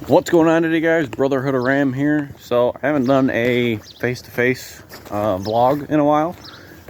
What's going on today, guys? Brotherhood of Ram here. So I haven't done a face-to-face vlog in a while,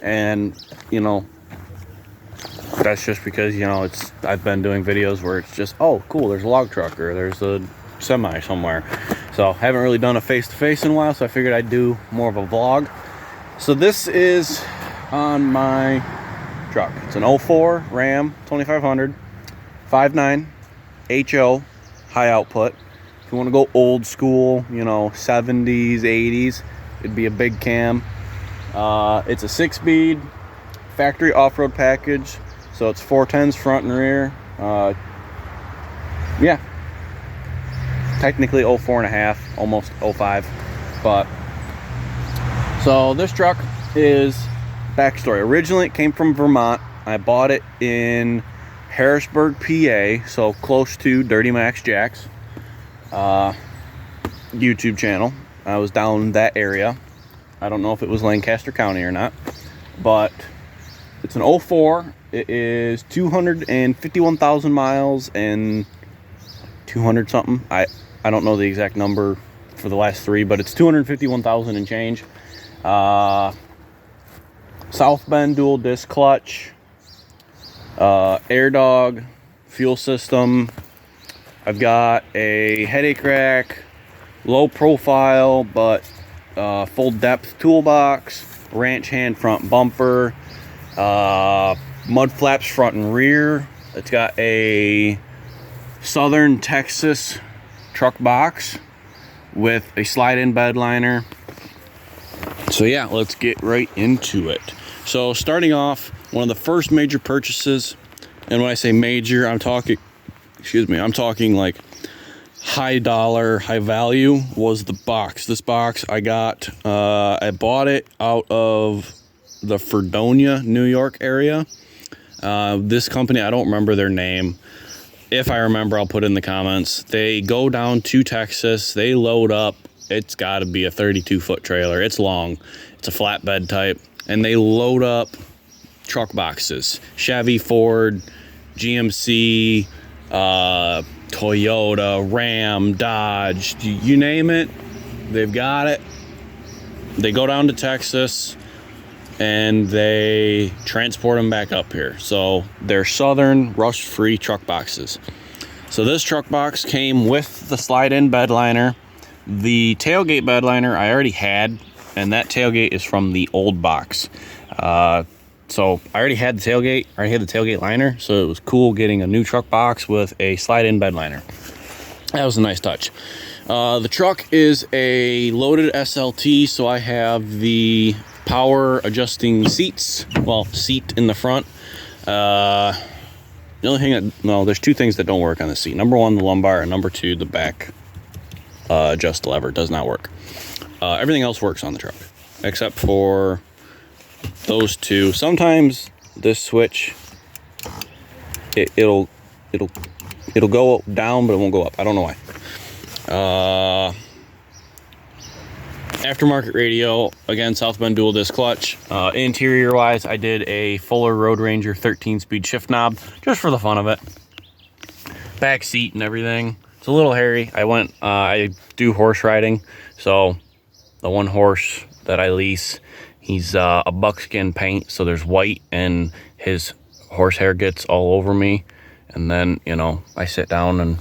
and that's just because I've been doing videos where it's just, oh cool, there's a log truck or there's a semi somewhere. So I haven't really done a face-to-face in a while, so I figured I'd do more of a vlog. So this is on my truck. It's an 04 Ram 2500 5.9 HO high output. If you want to go old school, 70s, 80s, it'd be a big cam. It's a 6-speed factory off-road package, so it's 410s front and rear. Yeah, technically 04.5, almost 05. But so this truck is backstory. Originally it came from Vermont. I bought it in Harrisburg, PA, so close to Dirty Max Jack's YouTube channel. I was down that area. I don't know if it was Lancaster County or not, but it's an 04. It is 251,000 miles and 200 something. I don't know the exact number for the last three, but it's 251,000 and change. South Bend dual disc clutch, air dog, fuel system. I've got a headache rack, low profile but full depth toolbox, ranch hand front bumper, mud flaps front and rear. It's got a Southern Texas truck box with a slide-in bed liner. So yeah, let's get right into it. So starting off, one of the first major purchases, and when I say major, I'm talking like high dollar, high value, was the box. This box I got, I bought it out of the Fredonia, New York area. This company, I don't remember their name. If I remember, I'll put it in the comments. They go down to Texas, they load up. It's got to be a 32-foot trailer. It's long. It's a flatbed type. And they load up truck boxes. Chevy, Ford, GMC, Toyota, Ram, Dodge, you name it, they've got it. They go down to Texas and they transport them back up here. So they're Southern rust-free truck boxes. So this truck box came with the slide-in bed liner. The tailgate bed liner I already had, and that tailgate is from the old box. So I already had the tailgate, liner, so it was cool getting a new truck box with a slide-in bed liner. That was a nice touch. The truck is a loaded SLT, so I have the power adjusting seats, seat in the front. The only thing there's two things that don't work on the seat. Number one, the lumbar, and number two, the back adjust lever does not work. Everything else works on the truck, except for those two. Sometimes this switch, it'll go down, but it won't go up. I don't know why. Aftermarket radio, again, South Bend dual disc clutch. Interior wise, I did a Fuller Road Ranger 13-speed shift knob just for the fun of it. Back seat and everything. It's a little hairy. I do horse riding, so the one horse that I lease, he's a buckskin paint, so there's white, and his horsehair gets all over me. And then, I sit down and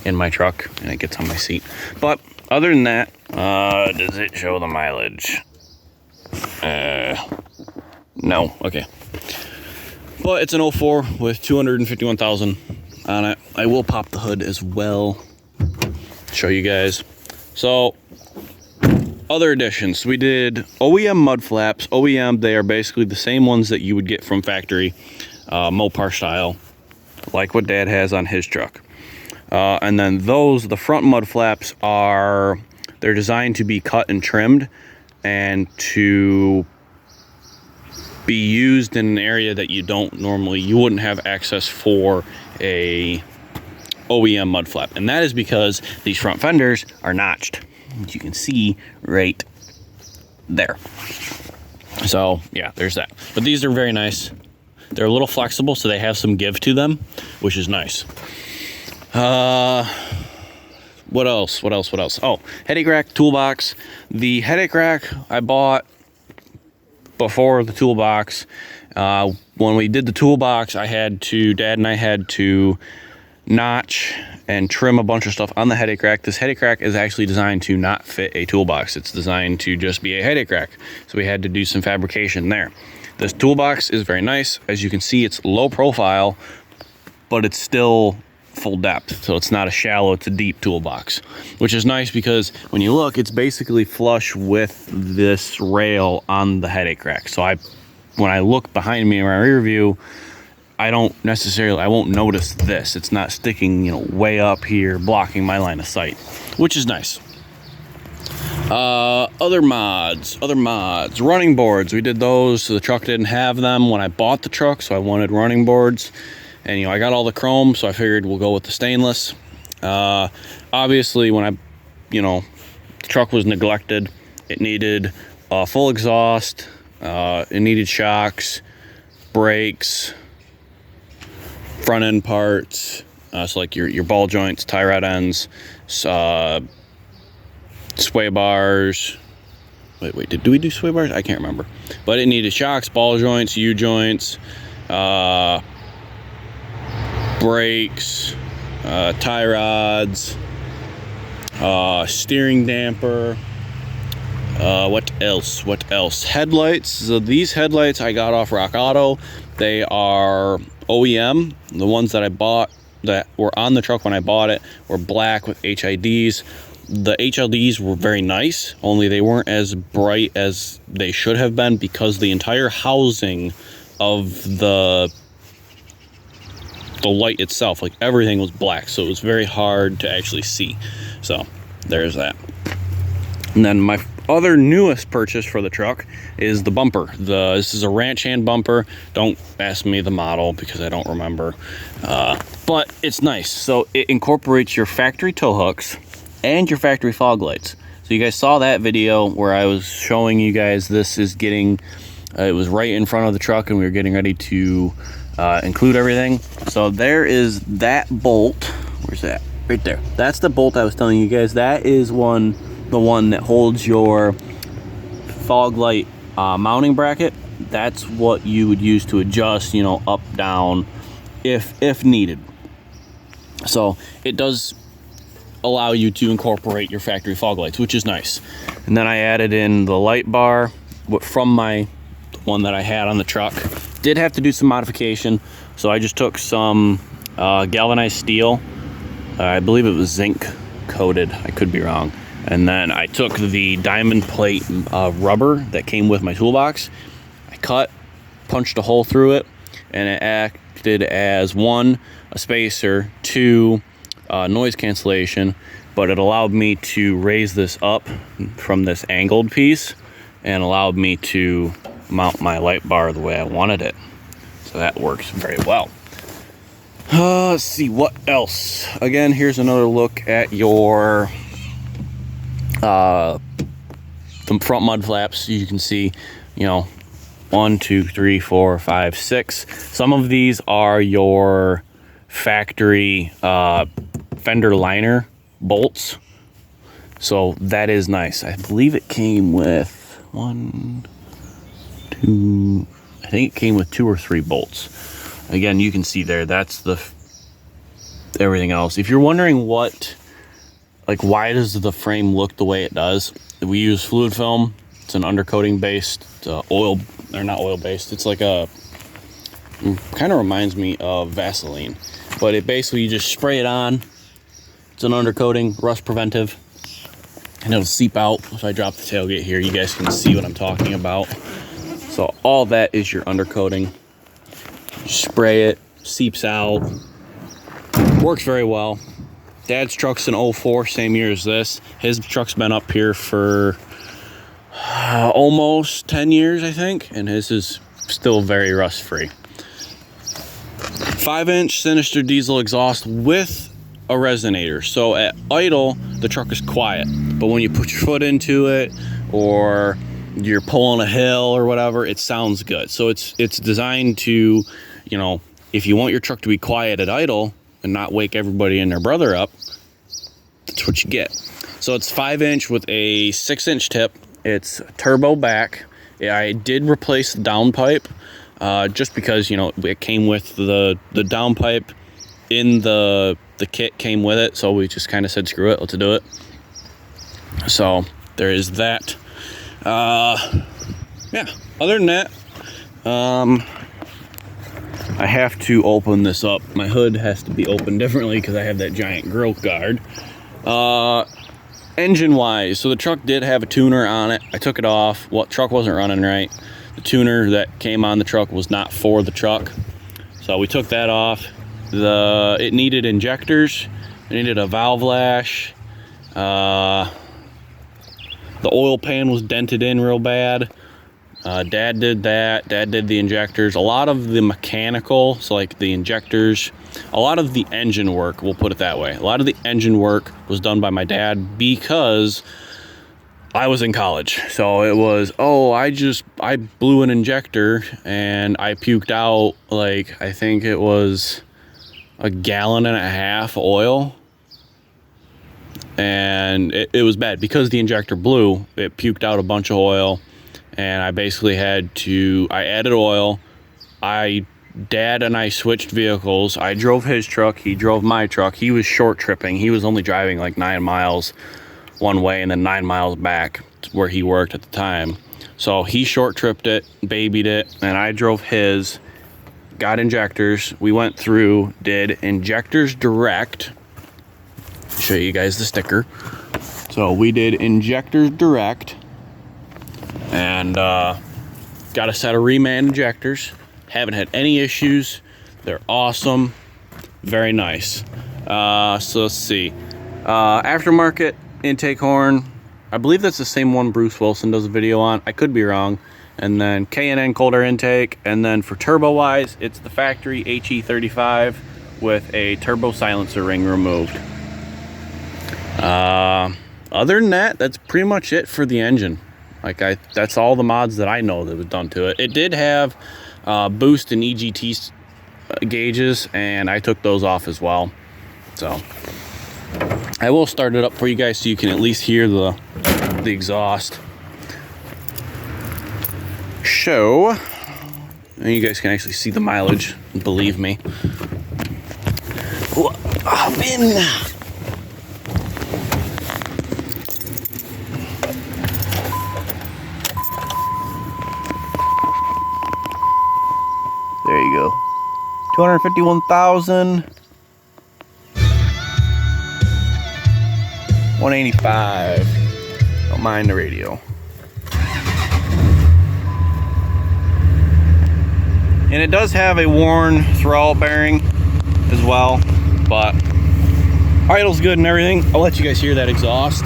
in my truck, and it gets on my seat. But other than that, does it show the mileage? No. Okay. But it's an 04 with 251,000 on it. I will pop the hood as well, show you guys. So other additions, we did OEM mud flaps. OEM, they are basically the same ones that you would get from factory, Mopar style, like what Dad has on his truck. And then the front mud flaps they're designed to be cut and trimmed and to be used in an area that you wouldn't have access for a OEM mud flap. And that is because these front fenders are notched, as you can see right there. So yeah, there's that. But these are very nice. They're a little flexible, so they have some give to them, which is nice. What else? Oh, headache rack, toolbox. The headache rack I bought before the toolbox. When we did the toolbox, Dad and I had to notch and trim a bunch of stuff on the headache rack. This headache rack is actually designed to not fit a toolbox. It's designed to just be a headache rack. So we had to do some fabrication there. This toolbox is very nice. As you can see, it's low profile, but it's still full depth. So it's not a shallow, it's a deep toolbox, which is nice because when you look, it's basically flush with this rail on the headache rack. So when I look behind me in my rear view, I won't notice this. It's not sticking, way up here, blocking my line of sight, which is nice. Other mods, running boards. We did those. So the truck didn't have them when I bought the truck, so I wanted running boards. And, I got all the chrome, so I figured we'll go with the stainless. Obviously, when the truck was neglected, it needed full exhaust, it needed shocks, brakes, front end parts, so like your ball joints, tie rod ends, sway bars. Wait, did we do sway bars? I can't remember. But it needed shocks, ball joints, U-joints, brakes, tie rods, steering damper. What else? Headlights. So these headlights I got off Rock Auto. They are OEM. The ones that I bought that were on the truck when I bought it were black with HIDs. The HLDs were very nice, only they weren't as bright as they should have been because the entire housing of the light itself, like everything was black, so it was very hard to actually see. So there's that. And then my other newest purchase for the truck is the bumper. This is a ranch hand bumper. Don't ask me the model because I don't remember, but it's nice. So it incorporates your factory tow hooks and your factory fog lights. So you guys saw that video where I was showing you guys this is getting, it was right in front of the truck and we were getting ready to include everything. So there is that bolt. Where's that? Right there. That's the bolt I was telling you guys. That is the one that holds your fog light mounting bracket. That's what you would use to adjust, up, down, if needed. So it does allow you to incorporate your factory fog lights, which is nice. And then I added in the light bar from my one that I had on the truck. Did have to do some modification, so I just took some galvanized steel. I believe it was zinc coated. I could be wrong. And then I took the diamond plate rubber that came with my toolbox. I punched a hole through it, and it acted as one, a spacer, two, noise cancellation, but it allowed me to raise this up from this angled piece and allowed me to mount my light bar the way I wanted it. So that works very well. Let's see what else. Again, here's another look at your the front mud flaps. You can see, 1, 2, 3, 4, 5, 6. Some of these are your factory fender liner bolts, so that is nice. I believe it came with 1, 2, I think it came with 2 or 3 bolts. Again, you can see there, that's everything else. If you're wondering why does the frame look the way it does, we use fluid film. It's an undercoating based not oil based. It's kind of reminds me of Vaseline, but it basically, you just spray it on. It's an undercoating, rust preventive, and it'll seep out. If I drop the tailgate here, you guys can see what I'm talking about. So all that is your undercoating. You spray it, seeps out, works very well. Dad's truck's an 04, same year as this. His truck's been up here for almost 10 years, I think, and his is still very rust free. 5-inch Sinister diesel exhaust with a resonator. So at idle, the truck is quiet, but when you put your foot into it or you're pulling a hill or whatever, it sounds good. So it's designed to, if you want your truck to be quiet at idle and not wake everybody and their brother up, the that's what you get. So it's 5-inch with a 6-inch tip. It's turbo back. I did replace the downpipe just because, you know, it came with the downpipe in the kit came with it. So we just kind of said, screw it, let's do it. So there is that. Yeah, other than that, I have to open this up. My hood has to be opened differently because I have that giant grill guard. Engine wise, so the truck did have a tuner on it. I took it off. Well, truck wasn't running right. The tuner that came on the truck was not for the truck, so we took that off. It needed injectors. It needed a valve lash. The oil pan was dented in real bad. Dad did that. Dad did the injectors. A lot of the mechanical, so like the injectors, a lot of the engine work, we'll put it that way. A lot of the engine work was done by my dad because I was in college. So it was, I blew an injector and I puked out, like, I think it was 1.5 gallons of oil. And it was bad because the injector blew. It puked out a bunch of oil. And I basically I added oil. Dad and I switched vehicles. I drove his truck, he drove my truck. He was short tripping. He was only driving like 9 miles one way and then 9 miles back to where he worked at the time. So he short tripped it, babied it, and I drove his, got injectors. We went through, did injectors direct. Show you guys the sticker. So we did injectors direct. And got a set of reman injectors. Haven't had any issues. They're awesome. Very nice. So let's see. Aftermarket intake horn. I believe that's the same one Bruce Wilson does a video on. I could be wrong. And then K&N cold air intake. And then for turbo wise, it's the factory HE35 with a turbo silencer ring removed. Other than that, that's pretty much it for the engine. That's all the mods that I know that was done to it. It did have boost and EGT gauges, and I took those off as well. So I will start it up for you guys so you can at least hear the exhaust. So, and you guys can actually see the mileage, believe me. Hop in. There you go. 251,000. 185. Don't mind the radio. And it does have a worn throwout bearing as well, but idle's good and everything. I'll let you guys hear that exhaust.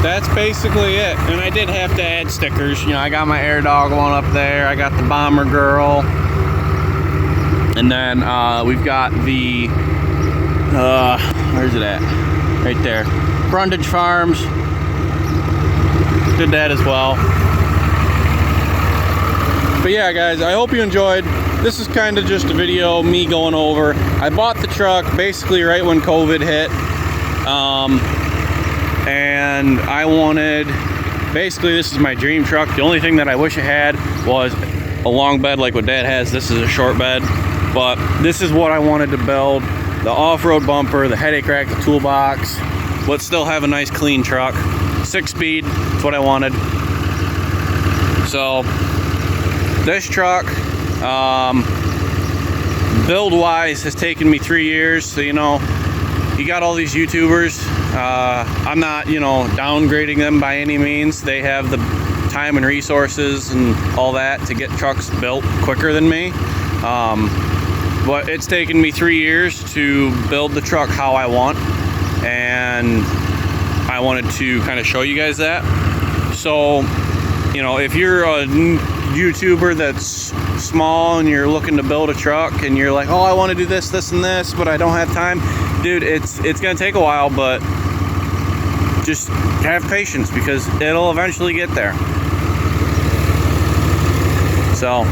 That's basically it. And I did have to add stickers. You know, I got my Air Dog one up there. I got the Bomber Girl. And then we've got the, where's it at? Right there. Brundage Farms. Did that as well. But yeah, guys, I hope you enjoyed. This is kind of just a video, me going over. I bought the truck basically right when COVID hit. And I wanted, basically this is my dream truck. The only thing that I wish it had was a long bed like what Dad has. This is a short bed, but this is what I wanted to build. The off-road bumper, the headache rack, the toolbox, but still have a nice clean truck. 6-speed, that's what I wanted. So this truck, build-wise has taken me 3 years. So, you know, you got all these YouTubers. I'm not, you know, downgrading them by any means. They have the time and resources and all that to get trucks built quicker than me. But it's taken me 3 years to build the truck how I want, and I wanted to kind of show you guys that. So, you know, if you're a YouTuber that's small and you're looking to build a truck and you're like, oh, I want to do this, this, and this, but I don't have time, dude, it's gonna take a while, but just have patience because it'll eventually get there. So,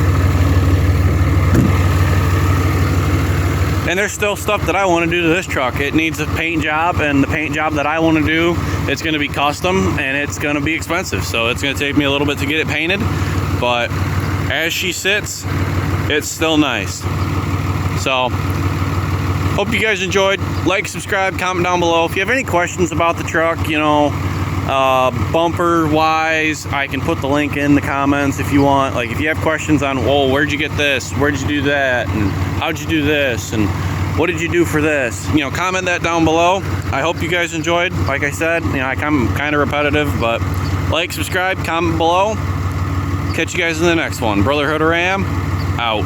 and there's still stuff that I want to do to this truck. It needs a paint job, and the paint job that I want to do, it's going to be custom and it's going to be expensive. So it's going to take me a little bit to get it painted, but as she sits, it's still nice. So hope you guys enjoyed. Like, subscribe, comment down below. If you have any questions about the truck, you know, bumper wise, I can put the link in the comments if you want. Like, if you have questions on, well, where'd you get this, where'd you do that, and how'd you do this, and what did you do for this, you know, comment that down below. I hope you guys enjoyed. Like I said, you know, I'm kind of repetitive, but like, subscribe, comment below. Catch you guys in the next one. Brotherhood of Ram out.